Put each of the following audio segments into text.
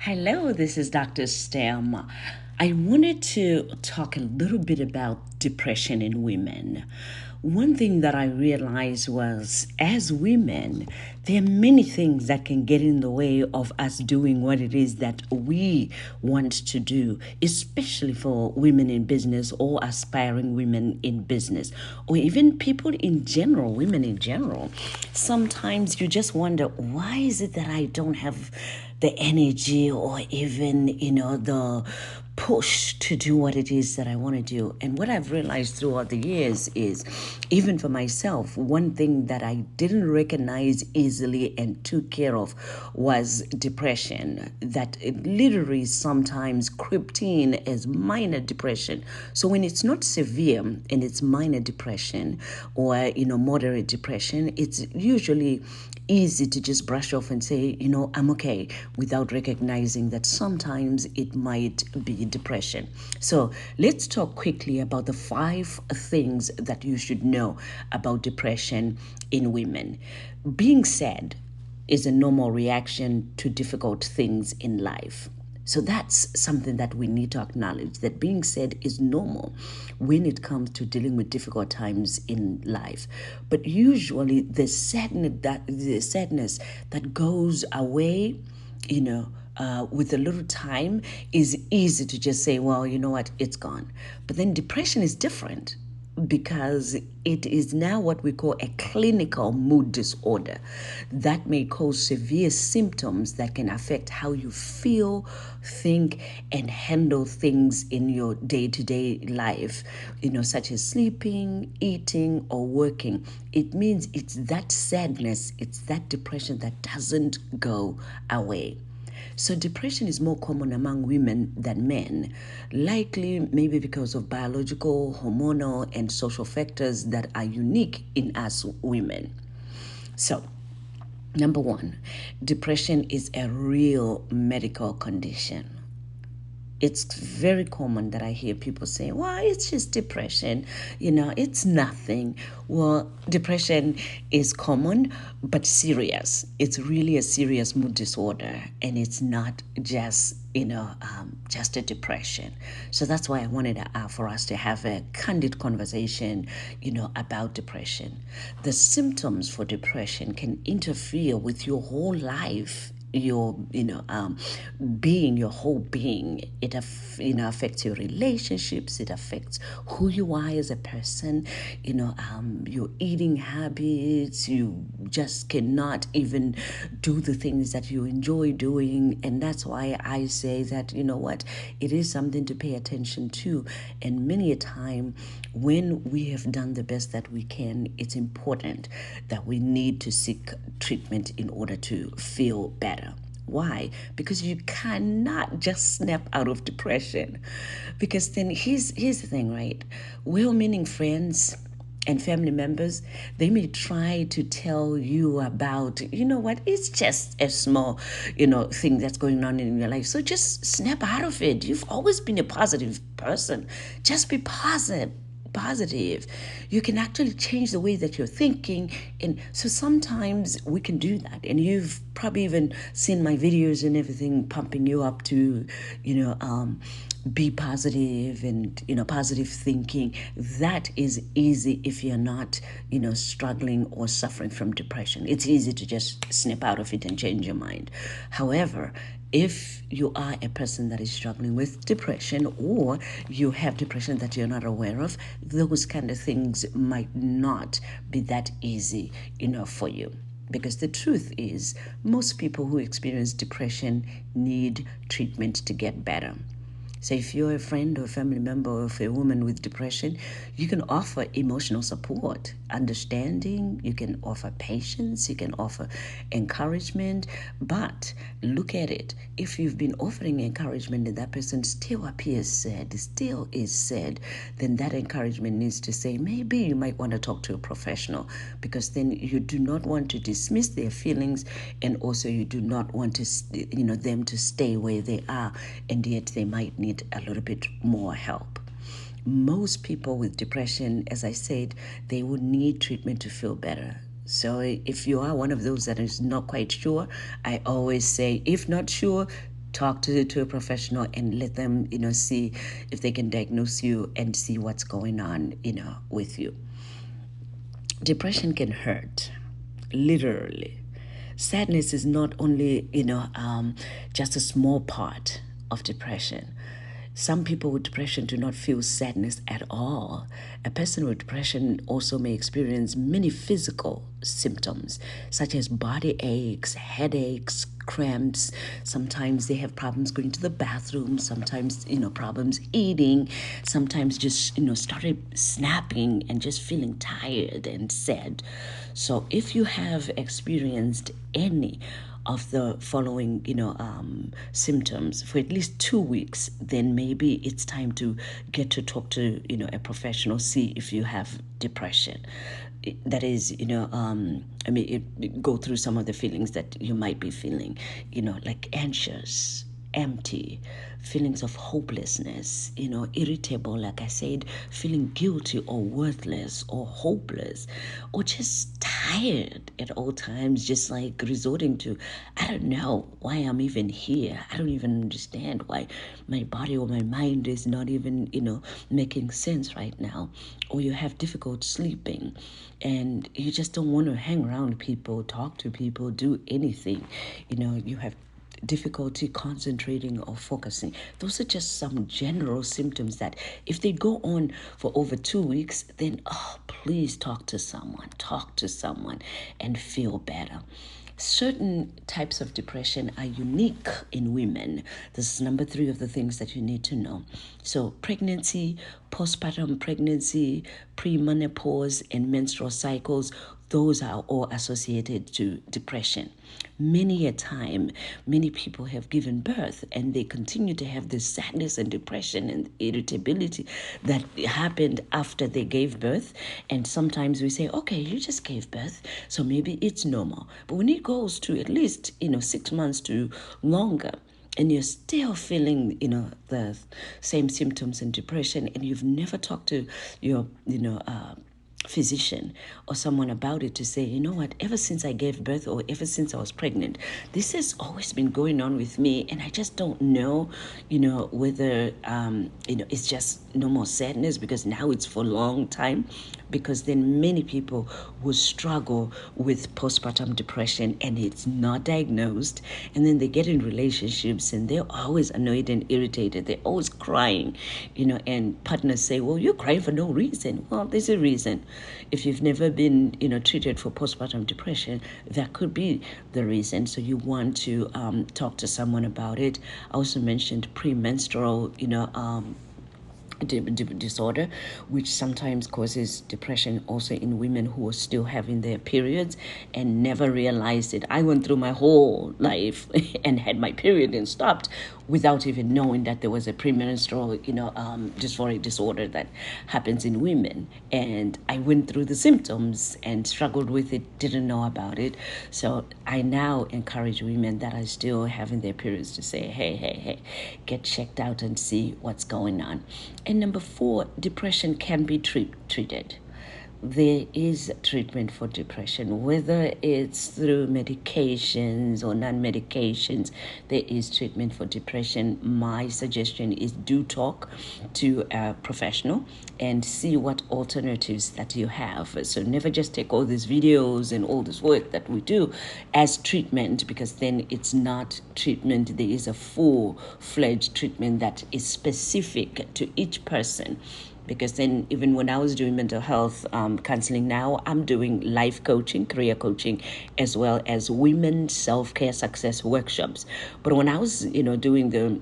Hello, this is DrStem. I wanted to talk a little bit about depression in women. One thing that I realized was, as women, there are many things that can get in the way of us doing what it is that we want to do, especially for women in business or aspiring women in business, or even people in general, women in general. Sometimes you just wonder, why is it that I don't have the energy or even, the push to do what it is that I want to do? And what I've realized throughout the years is, even for myself, one thing that I didn't recognize easily and took care of was depression, that it literally sometimes crept in as minor depression. So when it's not severe and it's minor depression or, moderate depression, it's usually easy to just brush off and say, I'm okay, without recognizing that sometimes it might be depression. So let's talk quickly about the 5 things that you should know about depression in women. Being sad is a normal reaction to difficult things in life. So that's something that we need to acknowledge, that being sad is normal when it comes to dealing with difficult times in life. But usually the sadness that goes away, with a little time, is easy to just say, well, you know what, it's gone. But then depression is different, because it is now what we call a clinical mood disorder that may cause severe symptoms that can affect how you feel, think, and handle things in your day-to-day life, such as sleeping, eating, or working. It means it's that sadness, it's that depression that doesn't go away. So depression is more common among women than men, likely maybe because of biological, hormonal, and social factors that are unique in us women. So, number 1, depression is a real medical condition. It's very common that I hear people say, well, it's just depression, it's nothing. Well, depression is common, but serious. It's really a serious mood disorder, and it's not just, just a depression. So that's why I wanted for us to have a candid conversation, about depression. The symptoms for depression can interfere with your whole life, your being, your whole being. It affects your relationships. It affects who you are as a person. Your eating habits. You just cannot even do the things that you enjoy doing. And that's why I say that, it is something to pay attention to. And many a time, when we have done the best that we can, it's important that we need to seek treatment in order to feel better. Why? Because you cannot just snap out of depression. Because then here's the thing, right? Well-meaning friends and family members, they may try to tell you about, it's just a small, thing that's going on in your life. So just snap out of it. You've always been a positive person. Just be positive. You can actually change the way that you're thinking. And so sometimes we can do that. And you've probably even seen my videos and everything pumping you up to, be positive and, positive thinking. That is easy if you're not, struggling or suffering from depression. It's easy to just snap out of it and change your mind. However, if you are a person that is struggling with depression, or you have depression that you're not aware of, those kind of things might not be that easy, for you. Because the truth is, most people who experience depression need treatment to get better. So if you're a friend or a family member of a woman with depression, you can offer emotional support, understanding, you can offer patience, you can offer encouragement. But look at it. If you've been offering encouragement and that person still appears sad, still is sad, then that encouragement needs to say, maybe you might want to talk to a professional, because then you do not want to dismiss their feelings, and also you do not want to, them to stay where they are, and yet they might need a little bit more help. Most people with depression, as I said, they would need treatment to feel better. So if you are one of those that is not quite sure, I always say, if not sure, talk to a professional and let them, see if they can diagnose you and see what's going on, with you. Depression can hurt, literally. Sadness is not only, just a small part of depression. Some people with depression do not feel sadness at all. A person with depression also may experience many physical symptoms, such as body aches, headaches, cramps. Sometimes they have problems going to the bathroom, sometimes, problems eating, sometimes just, started snapping and just feeling tired and sad. So if you have experienced any of the following, symptoms for at least 2 weeks, then maybe it's time to get to talk to, a professional, see if you have depression. That is, go through some of the feelings that you might be feeling, like anxious, empty, feelings of hopelessness, irritable, like I said, feeling guilty or worthless or hopeless, or just tired at all times, just like resorting to, I don't know why I'm even here. I don't even understand why my body or my mind is not even, making sense right now. Or you have difficult sleeping and you just don't want to hang around people, talk to people, do anything. You have difficulty concentrating or focusing. Those are just some general symptoms that if they go on for over 2 weeks, then please talk to someone and feel better. Certain types of depression are unique in women. This is number 3 of the things that you need to know. So pregnancy, postpartum pregnancy, premenopause, and menstrual cycles, those are all associated to depression. Many a time, many people have given birth and they continue to have this sadness and depression and irritability that happened after they gave birth. And sometimes we say, okay, you just gave birth, so maybe it's normal. But when it goes to at least, 6 months to longer, and you're still feeling, the same symptoms and depression, and you've never talked to your, physician or someone about it to say, you know what, ever since I gave birth or ever since I was pregnant, this has always been going on with me, and I just don't know, whether, it's just no more sadness because now it's for a long time. Because then many people will struggle with postpartum depression and it's not diagnosed, and then they get in relationships and they're always annoyed and irritated, they're always crying, and partners say, well, you're crying for no reason. Well, there's a reason. If you've never been treated for postpartum depression, that could be the reason. So you want to talk to someone about it. I also mentioned premenstrual disorder, which sometimes causes depression also in women who are still having their periods and never realized it. I went through my whole life and had my period and stopped without even knowing that there was a premenstrual, dysphoric disorder that happens in women. And I went through the symptoms and struggled with it, didn't know about it. So I now encourage women that are still having their periods to say, hey, get checked out and see what's going on. And number 4, depression can be treated. There is treatment for depression, whether it's through medications or non-medications. There is treatment for depression. My suggestion is do talk to a professional and see what alternatives that you have. So never just take all these videos and all this work that we do as treatment, because then it's not treatment. There is a full-fledged treatment that is specific to each person. Because then even when I was doing mental health counseling, now I'm doing life coaching, career coaching, as well as women self-care success workshops. But when I was, doing the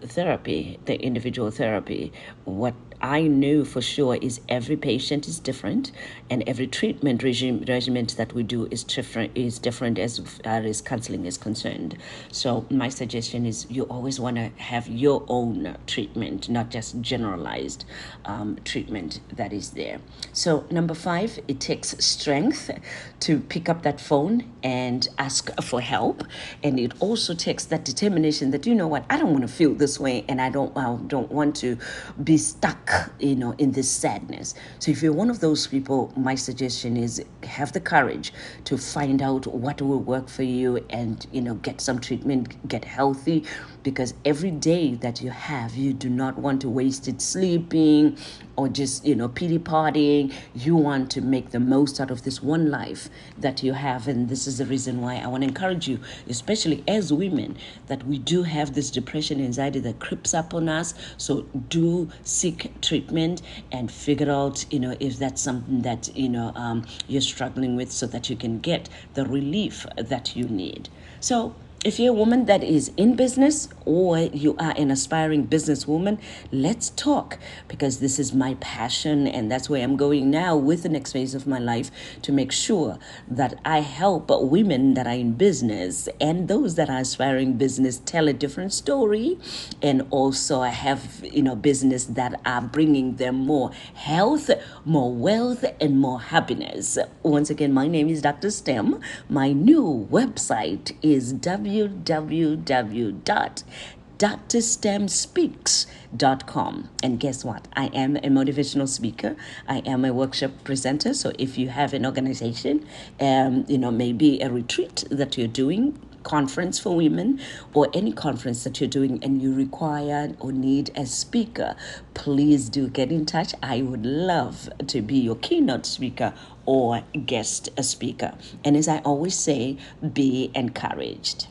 therapy, the individual therapy, what I knew for sure is every patient is different, and every treatment regimen that we do is different as far as counseling is concerned. So my suggestion is you always want to have your own treatment, not just generalized treatment that is there. So number 5, it takes strength to pick up that phone and ask for help. And it also takes that determination that, you know what, I don't want to feel this way, and I don't want to be stuck, in this sadness. So if you're one of those people, my suggestion is have the courage to find out what will work for you, and get some treatment, get healthy, because every day that you have, you do not want to waste it sleeping or just pity partying. You want to make the most out of this one life that you have. And this is the reason why I want to encourage you, especially as women, that we do have this depression, anxiety that creeps up on us. So do seek treatment and figure out if that's something that you're struggling with, so that you can get the relief that you need. So if you're a woman that is in business, or you are an aspiring businesswoman, let's talk, because this is my passion, and that's where I'm going now with the next phase of my life, to make sure that I help women that are in business and those that are aspiring business tell a different story, and also I have business that are bringing them more health, more wealth, and more happiness. Once again, my name is Dr. STEM. My new website is www.drstemspeaks.com. And guess what? I am a motivational speaker. I am a workshop presenter. So if you have an organization, maybe a retreat that you're doing, conference for women, or any conference that you're doing, and you require or need a speaker, please do get in touch. I would love to be your keynote speaker or guest speaker. And as I always say, be encouraged.